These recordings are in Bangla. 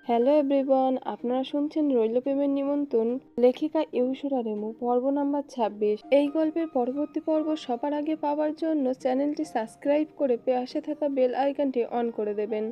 হ্যালো এভরিওয়ান, আপনারা শুনছেন রইল প্রেমের নিমন্ত্রণ। লেখিকা ইউসুরা রেমু, পর্ব নাম্বার ২৬। এই গল্পের পরবর্তী পর্ব সবার আগে পাওয়ার জন্য চ্যানেলটি সাবস্ক্রাইব করে পাশে থাকা বেল আইকনটি অন করে দেবেন।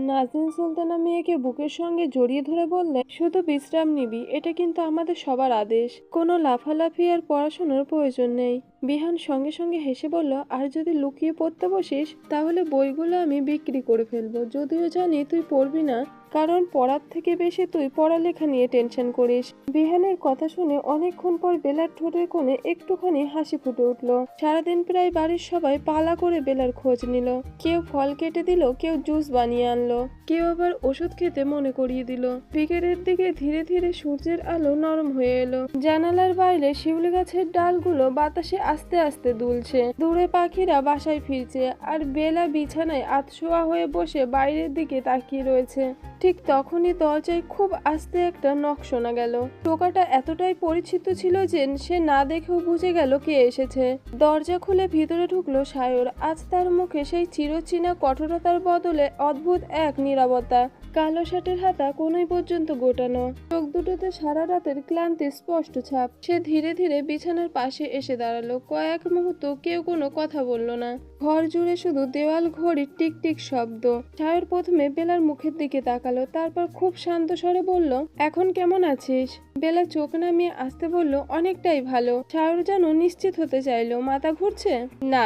নাজনীন সুলতানা মেয়েকে বুকের সঙ্গে জড়িয়ে ধরে বললেন, শুধু বিশ্রাম নিবি, এটা কিন্তু আমাদের সবার আদেশ। কোনো লাফালাফি আর পড়াশোনার প্রয়োজন নেই। বিহান সঙ্গে সঙ্গে হেসে বলল, আর যদি লুকিয়ে পড়তে বসিস তাহলে বইগুলো আমি বিক্রি করে ফেলবো। যদিও জানি তুই পড়বি না, কারণ পড়ার থেকে বেশি তুই পড়ালেখা নিয়ে টেনশন করিস। বিহানের কথা শুনে অনেকক্ষণ পর বেলার ঠোঁটের কোণে একটুখানি হাসি ফুটে উঠল। সারাদিন প্রায় বাড়ির সবাই পালা করে বেলার খোঁজ নিল। কেউ ফল কেটে দিল, কেউ জুস বানিয়ে আনলো, কেউ আবার ওষুধ খেতে মনে করিয়ে দিল। বিকেলের দিকে ধীরে ধীরে সূর্যের আলো নরম হয়ে এলো। জানালার বাইরে শিউলি গাছের ডালগুলো বাতাসে আস্তে আস্তে দুলছে। দূরে পাখিরা বাসায় ফিরছে, আর বেলা বিছানায় আধশোয়া হয়ে বসে বাইরের দিকে তাকিয়ে রয়েছে। ঠিক তখনই দরজায় খুব আস্তে একটা নখ শোনা গেল। টোকাটা এতটাই পরিচিত ছিল যে সে না দেখেও বুঝে গেল কে এসেছে। দরজা খুলে ভিতরে ঢুকলো সায়র। আজ তার মুখে সেই চিরচেনা কঠোরতার বদলে অদ্ভুত এক নীরবতা। কালো শার্টের হাতা কোনোই পর্যন্ত গোটানো, চোখ দুটোতে সারা রাতের ক্লান্তি স্পষ্ট ছাপ। সে ধীরে ধীরে বিছানার পাশে এসে দাঁড়ালো। কয়েক মুহূর্ত কেউ কোনো কথা বলল না। ঘর জুড়ে শুধু দেওয়াল ঘড়ির টিকটিক শব্দ। সায়র প্রথমে বেলার মুখের দিকে তাকালো, তারপর খুব শান্ত স্বরে বলল, এখন কেমন আছিস? বেলা চোখ নামিয়ে আসতে বলল, অনেকটাই ভালো। সায়র যেন নিশ্চিত হতে চাইলো, মাথা ঘুরছে? না।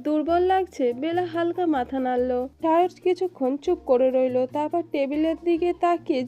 দুর্বল লাগছে? বেলা হালকা মাথা নাড়ল। সায়র কিছুক্ষণ চুপ করে রইল, তারপর টেবিলের দিকে তাকিয়ে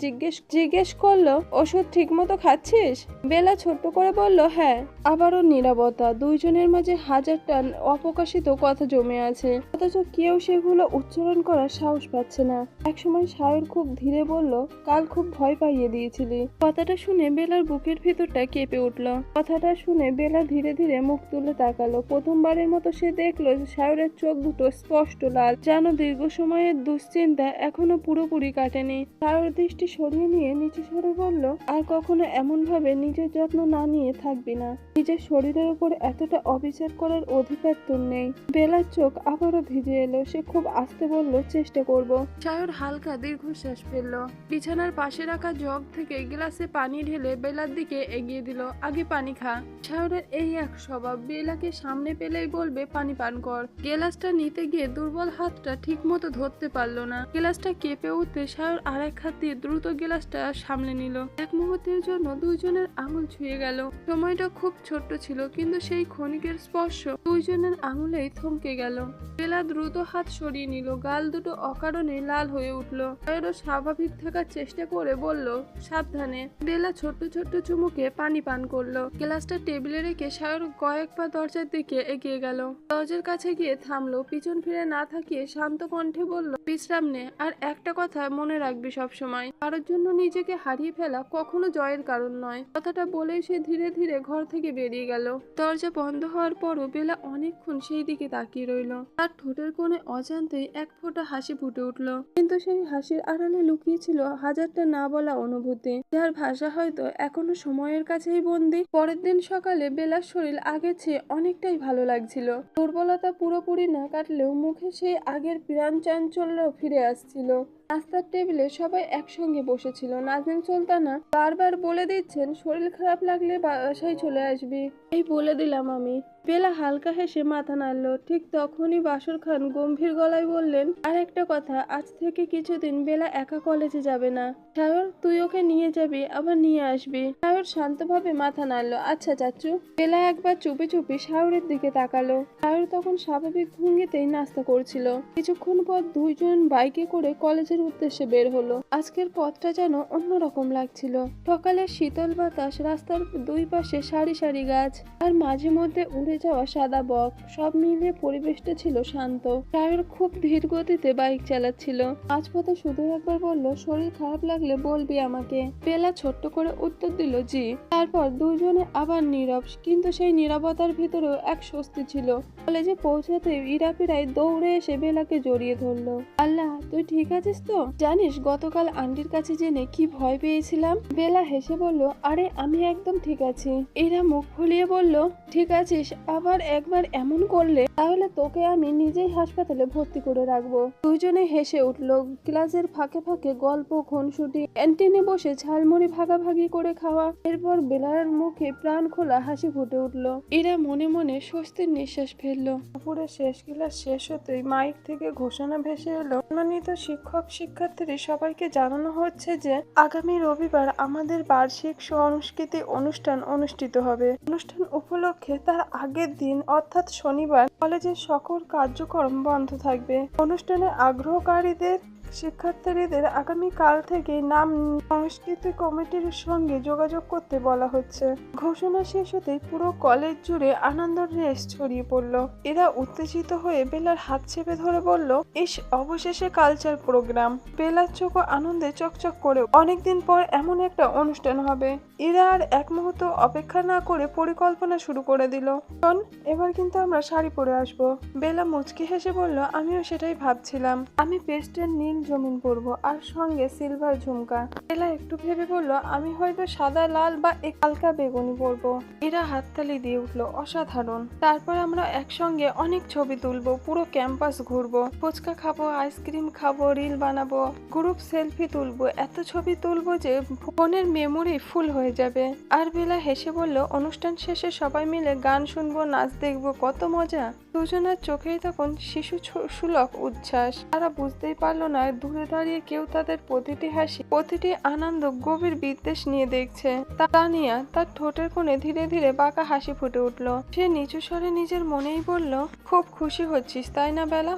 জিজ্ঞেস করলো, ওষুধ ঠিক মতো খাচ্ছিস? বেলা ছোট্ট করে বলল, হ্যাঁ। আবারও নীরবতা। দুইজনের মাঝে হাজারটা অপ্রকাশিত কথা জমে আছে, অথচ কেউ সেগুলো উচ্চারণ করার সাহস পাচ্ছে না। একসময় সায়র খুব ধীরে বলল, কাল খুব ভয় পাইয়ে দিয়েছিলি। কথাটা শুনে বেলার বুকের ভিতরটা কেঁপে উঠল। কথাটা শুনে বেলা ধীরে ধীরে মুখ তুলে তাকালো। প্রথমবারের মতো সে দেখলো সায়রের চোখ দুটো স্পষ্ট লাল, যেন দীর্ঘ সময়ের দুশ্চিন্তা এখনো পুরোপুরি কাটেনি। সায়র দৃষ্টি সরিয়ে নিয়ে নিচে সরে বলল, আর কখনো এমন ভাবে নিজের যত্ন না নিয়ে থাকবি না। নিজের শরীরের উপর এতটা অবিচার করার অধিকার তোর নেই। বেলার চোখ আবারও ভিজে এলো। সে খুব আস্তে বলল, চেষ্টা করব। সায়র হালকা দীর্ঘশ্বাস ফেলল। বিছানার পাশে রাখা জগ থেকে গ্লাসে পানি ঢেলে বেলার দিকে এগিয়ে দিল। আগে পানি খা। সায়রের এই এক স্বভাব, বেলাকে সামনে পেলেই বলবে পানি পান কর। গ্লাসটা নিতে গিয়ে দুর্বল হাতটা ঠিক মতো ধরতে পারলো না। গ্লাসটা কেঁপে উঠতে সায়র আর এক হাত দিয়ে দ্রুত গ্লাসটা সামনে নিল। এক মুহূর্তের জন্য দুইজনের আঙুল ছুঁয়ে গেল। সময়টা খুব ছোট্ট ছিল, কিন্তু সেই ক্ষণিকের স্পর্শ দুইজনের আঙুলেই থমকে গেল। বেলা দ্রুত হাত সরিয়ে নিল। গাল দুটো অকারণে লাল হয়ে উঠল। সায়রও স্বাভাবিক থাকার চেষ্টা করে বলল, সাবধানে। বেলা ছোট্ট ছোট্ট চুমুকে পানি পান করলো। গ্লাসটা টেবিলে রেখে সায়র কয়েক পা দরজার দিকে এগিয়ে গেল। দরজার কাছে গিয়ে থামলো। পিছন ফিরে না থাকিয়ে শান্ত কণ্ঠে বলল, বিশ্রাম নে, আর একটা কথা মনে রাখবি সব সময়, কারোর জন্য নিজেকে হারিয়ে ফেলা কখনো জয়ের কারণ নয়। কথাটা বলেই সে ধীরে ধীরে ঘর থেকে বেরিয়ে গেল। দরজা বন্ধ হওয়ার পরও বেলা অনেকক্ষণ সেই দিকে তাকিয়ে রইল। তার ঠোঁটের কোণে অজান্তেই এক ফোঁটা হাসি ফুটে উঠল, কিন্তু সেই হাসির আড়ালে লুকিয়ে ছিল হাজারটা না বলা অনুভূতি, যার ভাষা হয়তো এখনো সময়ের কাছেই বন্দী। পরের দিন সকালে বেলার শরীর আগের চেয়ে অনেকটাই ভালো লাগছিল। দুর্বলতা পুরোপুরি না কাটলেও মুখে সেই আগের প্রাণ চাঞ্চল্য ফিরে আসছিল। নাস্তার টেবিলে সবাই একসঙ্গে বসেছিল। নাজনীন সুলতানা বারবার বলে দিচ্ছেন, শরীর খারাপ লাগলে বাসায় চলে আসবি। এই বলে দিলাম আমি। বেলা হালকা হেসে মাথা নাড়ল। ঠিক তখনই বাসর খান গম্ভীর গলায় বললেন, আর একটা কথা, আজ থেকে কিছুদিন বেলা একা কলেজে যাবে না। সায়র, তুই ওকে নিয়ে যাবি, আবার নিয়ে আসবি। সায়র শান্তভাবে মাথা নাড়ল, আচ্ছা চাচু। বেলা একবার চুপি চুপি সায়রের দিকে তাকালো। সায়র তখন স্বাভাবিক ভঙ্গিতেই নাস্তা করছিল। কিছুক্ষণ পর দুইজন বাইকে করে কলেজের উদ্দেশ্যে বের হলো। আজকের পথটা যেন অন্যরকম লাগছিল। সকালের শীতল বাতাস, রাস্তার দুই পাশে সারি সারি গাছ, আর মাঝে মধ্যে উড়ে যাওয়া সাদা বক, সব মিলিয়ে পরিবেশটা ছিল শান্ত। সায়র খুব ধীর গতিতে বাইক চালাচ্ছিল। মাঝপথে শুধু একবার বলল, শরীর খারাপ লাগলে বলবি আমাকে। বেলা ছোট্ট করে উত্তর দিল, জি। তারপর দুইজনে আবার নীরব, কিন্তু সেই নীরবতার ভিতরেও এক স্বস্তি ছিল। কলেজে পৌঁছাতে ইরাপিরায় দৌড়ে এসে বেলাকে জড়িয়ে ধরলো। আল্লাহ, তুই ঠিক আছিস তো? জানিস গতকাল আন্টির কাছে জেনে কি ভয় পেয়েছিলাম? বেলা হেসে বলল, আরে আমি একদম ঠিক আছি। এরা মুখ ফুলিয়ে বলল, ঠিক আছিস? আবার একবার এমন করলে তাহলে তোকে আমি নিজেই হাসপাতালে ভর্তি করে রাখবো। দুইজনে হেসে উঠল। ক্লাসের ফাঁকে ফাঁকে গল্প, খুনসুটি, ক্যান্টিনে বসে ঝালমুড়ি ভাগাভাগি করে খাওয়া। এরপর বেলার মুখে প্রাণ খোলা হাসি ফুটে উঠলো। ইরা মনে মনে স্বস্তির নিঃশ্বাস ফেললো। দুপুরে শেষ ক্লাস শেষ হতেই মাইক থেকে ঘোষণা ভেসে এলো, সম্মানিত শিক্ষক শিক্ষার্থী সবাইকে জানানো হচ্ছে যে আগামী রবিবার আমাদের বার্ষিক সংস্কৃতি অনুষ্ঠান অনুষ্ঠিত হবে। অনুষ্ঠান উপলক্ষে তার আগের দিন অর্থাৎ শনিবার কলেজের সকল কার্যক্রম বন্ধ থাকবে। অনুষ্ঠানে আগ্রহকারীদের শিক্ষার্থীদের আগামীকাল থেকে নাম সংস্কৃতি কমিটির সঙ্গে যোগাযোগ করতে বলা হচ্ছে। ঘোষণা শেষ হতেই পুরো কলেজ জুড়ে আনন্দের রেশ ছড়িয়ে পড়ল। এরা উত্তেজিত হয়ে বেলার হাত চেপে ধরে বলল, ইস, অবশেষে কালচার প্রোগ্রাম। বেলার চোখও আনন্দে চকচক করে। অনেকদিন পর এমন একটা অনুষ্ঠান হবে। এরা আর এক মুহূর্ত অপেক্ষা না করে পরিকল্পনা শুরু করে দিল। শোন, এবার কিন্তু আমরা শাড়ি পরে আসবো। বেলা মুচকি হেসে বলল, আমিও সেটাই ভাবছিলাম। আমি পেস্টেল নীল জমিন পরবো আর সঙ্গে সিলভার ঝুমকা। বেলা একটু ভেবে বলল, আমি হয়তো সাদা, লাল বা হালকা বেগুনি পরবো। এরা হাততালি দিয়ে উঠলো, অসাধারণ। তারপর আমরা একসঙ্গে অনেক ছবি তুলবো, পুরো ক্যাম্পাস ঘুরবো, ফুচকা খাবো, আইসক্রিম খাবো, রিল বানাবো, গ্রুপ সেলফি তুলবো, এত ছবি তুলবো যে ফোনের মেমোরি ফুল হয়ে যাবে। আর বেলা হেসে বলল, অনুষ্ঠান শেষে সবাই মিলে গান শুনবো, নাচ দেখবো, কত মজা। দুজনের চোখেই তখন শিশু সুলভ উচ্ছ্বাস। তারা বুঝতেই পারলো না দূরে দাঁড়িয়ে কেউ তাদের প্রতিটি হাসি, প্রতিটি আনন্দ গভীর বিদ্বেষ নিয়ে দেখছে। তানিয়া তার ঠোঁটের কোণে ধীরে ধীরে বাঁকা হাসি ফুটে উঠলো। সে নিচু স্বরে নিজের মনেই বলল, খুব খুশি হচ্ছিস তাই না বেলা?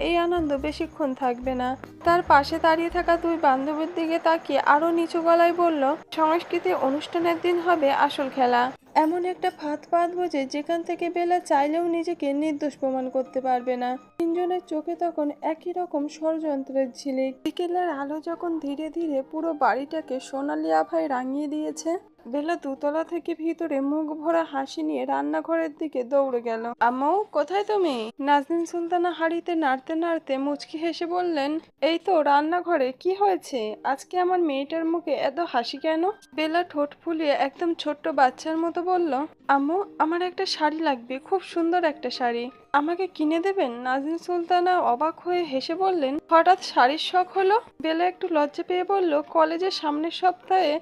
এই আনন্দ বেশিক্ষণ থাকবে না। তার পাশে দাঁড়িয়ে থাকা দুই বান্ধবীর দিকে তাকিয়ে আরো নিচু গলায় বলল, সংস্কৃতি অনুষ্ঠানের দিন হবে আসল খেলা। এমন একটা ফাঁদ পাতবো যে যেখান থেকে বেলা চাইলেও নিজেকে নির্দোষ প্রমাণ করতে পারবে না। তিনজনের চোখে তখন একই রকম ষড়যন্ত্রের ঝিলিক। বিকেলের আলো যখন ধীরে ধীরে পুরো বাড়িটাকে সোনালি আভায় রাঙিয়ে দিয়েছে, বেলা দুতলা থেকে ভিতরে মুখ ভরা হাসি নিয়ে রান্নাঘরের দিকে দৌড়ে গেল। আম্মু, কোথায় তুমি? নাজনীন সুলতানা হাঁড়িতে নাড়তে নাড়তে মুচকি হেসে বললেন, এই তো রান্নাঘরে। কি হয়েছে আজকে আমার মেয়েটার মুখে এত হাসি কেন? বেলা ঠোঁট ফুলিয়ে একদম ছোট্ট বাচ্চার মতো বলল, আম্মু, আমার একটা শাড়ি লাগবে, খুব সুন্দর একটা শাড়ি। আমাকে কিনে দেবেন? নাজনীন সুলতানা অবাক হয়ে হেসে বললেন, হঠাৎ শাড়ির শখ হলো? বেলা একটু লজ্জা পেয়ে বলল, কলেজের সামনের সপ্তাহে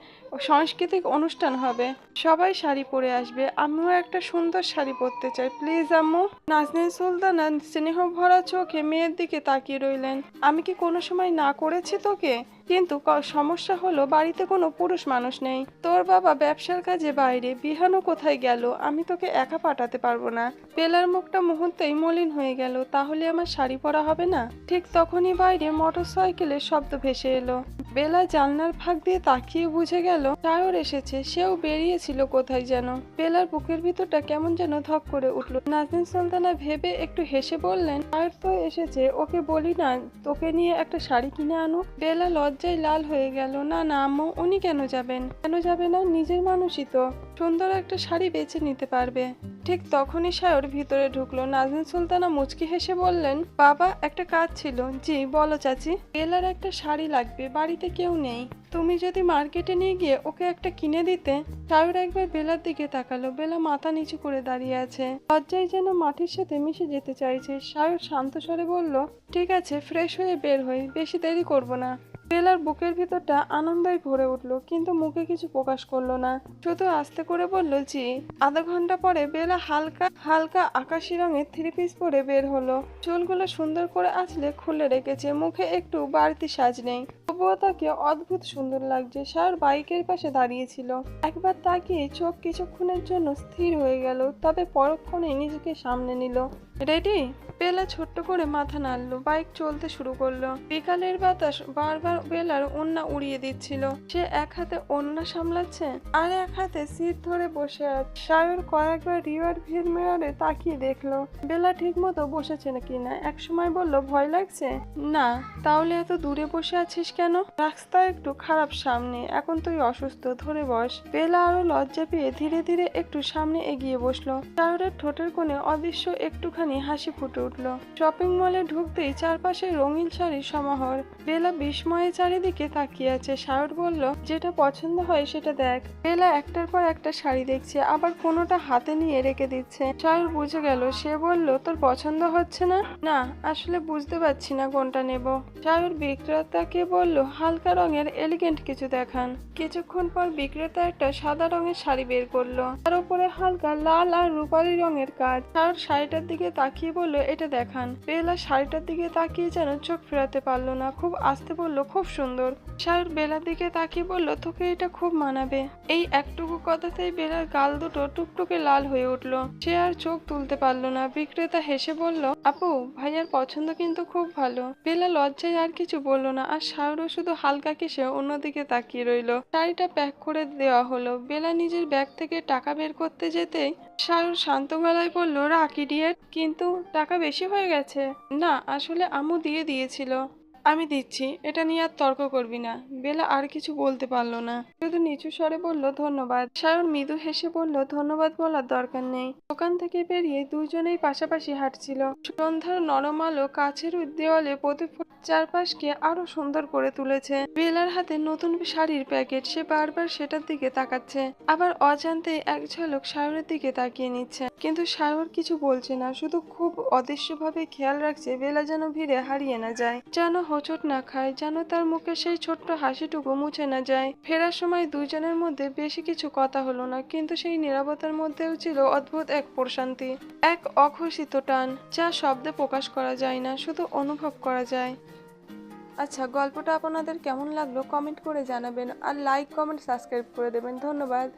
সাংস্কৃতিক অনুষ্ঠান হবে, সবাই শাড়ি পরে আসবে, আমিও একটা সুন্দর শাড়ি পরতে চাই, প্লিজ আম্মু। নাজনীন সুলতানা স্নেহ ভরা চোখে মেয়ের দিকে তাকিয়ে রইলেন। আমি কি কোনো সময় না করেছি তোকে? কিন্তু সমস্যা হলো বাড়িতে কোনো পুরুষ মানুষ নেই। তোর বাবা ব্যবসার কাজে বাইরে, বিহানও কোথায় গেল, আমি তোকে একা পাঠাতে পারবো না। বেলার মুখটা মুহূর্তেই মলিন হয়ে গেল। তাহলে আমার শাড়ি পরা হবে না? ঠিক তখনই বাইরে মোটরসাইকেলের শব্দ ভেসে এলো। বেলা জানলার ফাঁক দিয়ে তাকিয়ে বুঝে গেল সায়র এসেছে। সেও বেরিয়েছিল কোথায় যেন। বেলার বুকের ভিতরটা কেমন যেন ধক করে উঠল। নাজনীন সুলতানা ভেবে একটু হেসে বললেন, সায়র তো এসেছে, ওকে বলি না তোকে নিয়ে একটা শাড়ি কিনে আনো। বেলা লজ্জায় লাল হয়ে গেল। না না আম্মু, উনি কেন যাবেন? কেন যাবে না? নিজের মানুষই তো, সুন্দর একটা শাড়ি বেছে নিতে পারবে। ঠিক তখনই সায়র ভিতরে ঢুকলো। নাজনীন সুলতানা মুচকি হেসে বললেন, বাবা, একটা কাজ ছিল। জি বলো চাচি। বেলার একটা শাড়ি লাগবে, বাড়িতে কেউ নেই, তুমি যদি মার্কেটে নিয়ে গিয়ে ওকে একটা কিনে দিতে। সায়র একবার বেলার দিকে তাকালো। বেলা মাথা নিচু করে দাঁড়িয়ে আছে, লজ্জায় যেন মাটির সাথে মিশে যেতে চাইছে। সায়র শান্ত স্বরে বলল, ঠিক আছে, ফ্রেশ হয়ে বের হই, বেশি দেরি করব না। বেলার বুকের ভিতরটা আনন্দই ভরে উঠলো, কিন্তু মুখে কিছু প্রকাশ করলো না, শুধু আস্তে করে বলল, জি। আধা ঘন্টা পরে বেলা হালকা হালকা আকাশি রঙের থ্রি পিস পরে বের হলো। চুলগুলো সুন্দর করে আঁচলে খুলে রেখেছে, মুখে একটু বাড়তি সাজ নেই, তবুও তাকে অদ্ভুত সুন্দর লাগছে। সায়র বাইকের পাশে দাঁড়িয়েছিল। একবার তাকিয়ে চোখ কিছুক্ষণের জন্য স্থির হয়ে গেল, তবে পরক্ষণে নিজেকে সামনে নিল। রেডি? বেলা ছোট্ট করে মাথা নাড়লো। বাইক চলতে শুরু করলো। বিকালের বাতাস বারবার বেলার ওড়না উড়িয়ে দিচ্ছিল। সে এক হাতে ওড়না সামলাচ্ছে আর এক হাতে সিট ধরে বসে আছে। সায়র কয়েকবার রিয়ার ভিউ মিররে তাকিয়ে দেখলো বেলা ঠিক মতো বসেছে নাকি না। এক সময় বলল, ভয় লাগছে? না। তাহলে এত দূরে বসে আছিস কেন? রাস্তা একটু খারাপ সামনে, এখন তুই অসুস্থ, ধরে বস। বেলা আরো লজ্জা পেয়ে ধীরে ধীরে একটু সামনে এগিয়ে বসলো। সায়রের ঠোঁটের কোণে অদৃশ্য একটুখানি মুখখানি হাসি ফুটে উঠল। শপিং মলে ঢুকতেই চারপাশে রঙিন শাড়ির সমাহার। বেলা বিস্ময়ে চারিদিকে তাকিয়ে আছে। সায়র বলল, যেটা পছন্দ হয় সেটা দেখ। বেলা একটার পর একটা শাড়ি দেখছে, আবার কোনোটা হাতে নিয়ে রেখে দিচ্ছে। সায়র বুঝে গেল। সে বলল, তোর পছন্দ হচ্ছে না? না, আসলে বুঝতে পারছি না কোনটা নেব। সায়র বিক্রেতাকে বলল, হালকা রঙের এলিগেন্ট কিছু দেখান। কিছুক্ষণ পর বিক্রেতা একটা সাদা রঙের শাড়ি বের করলো, তার উপরে হালকা লাল আর রূপালী রঙের কাজ। সায়র শাড়িটার দিকে তাকিয়ে বলল, এটা দেখান। বেলা শাড়িটার দিকে তাকিয়ে যেন চোখ ফেরাতে পারলো না। খুব আস্তে বলল, খুব সুন্দর। সায়র বেলার দিকে তাকিয়ে বলল, তোকে এটা খুব মানাবে। এই একটুকু কথাতেই বেলার গাল দুটো টুকটুকে লাল হয়ে উঠলো। সে আর চোখ তুলতে পারলো না। বিক্রেতা হেসে বলল, আপু, ভাইয়ার পছন্দ কিন্তু খুব ভালো। বেলা লজ্জায় আর কিছু বললো না, আর সায়রও শুধু হালকা কেসে অন্যদিকে তাকিয়ে রইল। শাড়িটা প্যাক করে দেওয়া হলো। বেলা নিজের ব্যাগ থেকে টাকা বের করতে যেতেই সায়র শান্ত গলায় বলল, রাখ ইডিয়েট। কিন্তু টাকা বেশি হয়ে গেছে। না, আসলে আম্মু দিয়ে দিয়েছিল। আমি দিচ্ছি, এটা নিয়ে আর তর্ক করবি না। বেলা আর কিছু বলতে পারলো না, শুধু নিচু স্বরে বলল, ধন্যবাদ। সায়র মৃদু হেসে বলল, ধন্যবাদ বলার দরকার নেই। দোকান থেকে বেরিয়ে দুজনেই পাশাপাশি হাঁটছিল। সন্ধ্যার নরম আলো কাছের দেওয়ালে প্রতিফলন চারপাশকে আরো সুন্দর করে তুলেছে। বেলার হাতে নতুন শাড়ির প্যাকেট। সে বারবার সেটার দিকে তাকাচ্ছে, আবার অজান্তে এক ঝলক সায়রের দিকে তাকিয়ে নিচ্ছে। কিন্তু সায়র কিছু বলছে না, শুধু খুব অদৃশ্যভাবে খেয়াল রাখছে বেলা যেন ভিড়ে হারিয়ে না যায়, যেন হোঁচট না খায়, যেন তার মুখে সেই ছোট্ট হাসিটুকু মুছে না যায়। ফেরার সময় দুজনের মধ্যে বেশি কিছু কথা হলো না, কিন্তু সেই নীরবতার মধ্যেও ছিল অদ্ভুত এক প্রশান্তি, এক অঘোষিত টান, যা শব্দে প্রকাশ করা যায় না, শুধু অনুভব করা যায়। আচ্ছা, গল্পটা আপনাদের কেমন লাগলো কমেন্ট করে জানাবেন, আর লাইক, কমেন্ট, সাবস্ক্রাইব করে দেবেন। ধন্যবাদ।